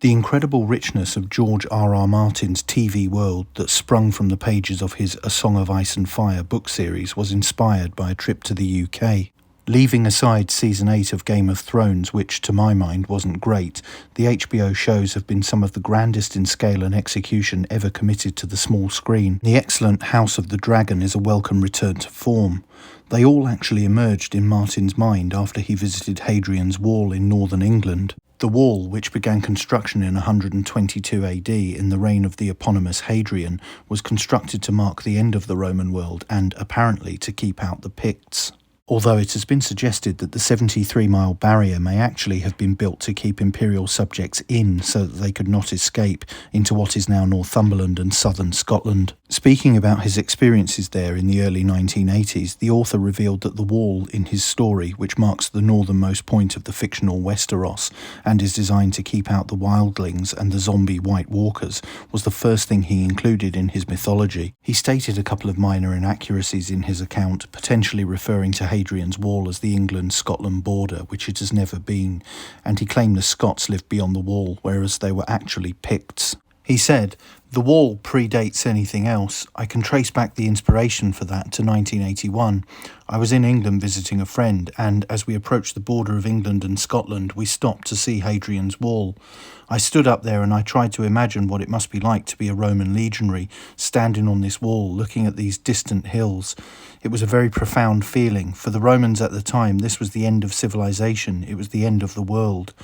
The incredible richness of George R.R. Martin's TV world that sprung from the pages of his A Song of Ice and Fire book series was inspired by a trip to the UK. Leaving aside Season 8 of Game of Thrones, which to my mind wasn't great, the HBO shows have been some of the grandest in scale and execution ever committed to the small screen. The excellent House of the Dragon is a welcome return to form. They all actually emerged in Martin's mind after he visited Hadrian's Wall in northern England. The wall, which began construction in 122 AD in the reign of the eponymous Hadrian, was constructed to mark the end of the Roman world and, apparently, to keep out the Picts. Although it has been suggested that the 73-mile barrier may actually have been built to keep imperial subjects in so that they could not escape into what is now Northumberland and southern Scotland. Speaking about his experiences there in the early 1980s, the author revealed that the wall in his story, which marks the northernmost point of the fictional Westeros and is designed to keep out the wildlings and the zombie White Walkers, was the first thing he included in his mythology. He stated a couple of minor inaccuracies in his account, potentially referring to Hadrian's Wall as the England-Scotland border, which it has never been, and he claimed the Scots lived beyond the wall, whereas they were actually Picts. He said, "The wall predates anything else. I can trace back the inspiration for that to 1981. I was in England visiting a friend, and as we approached the border of England and Scotland, we stopped to see Hadrian's Wall. I stood up there and I tried to imagine what it must be like to be a Roman legionary, standing on this wall, looking at these distant hills. It was a very profound feeling. For the Romans at the time, this was the end of civilization. It was the end of the world.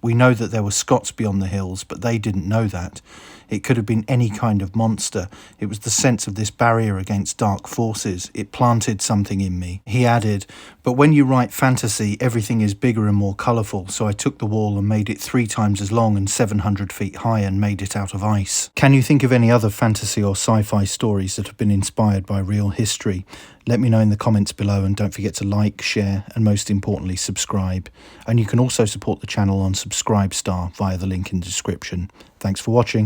We know that there were Scots beyond the hills, but they didn't know that. It could have been any kind of monster. It was the sense of this barrier against dark forces. It planted something in me." He added, "But when you write fantasy, everything is bigger and more colourful, so I took the wall and made it 3 times as long and 700 feet high and made it out of ice." Can you think of any other fantasy or sci-fi stories that have been inspired by real history? Let me know in the comments below, and don't forget to like, share, and most importantly, subscribe. And you can also support the channel on Subscribestar via the link in the description. Thanks for watching.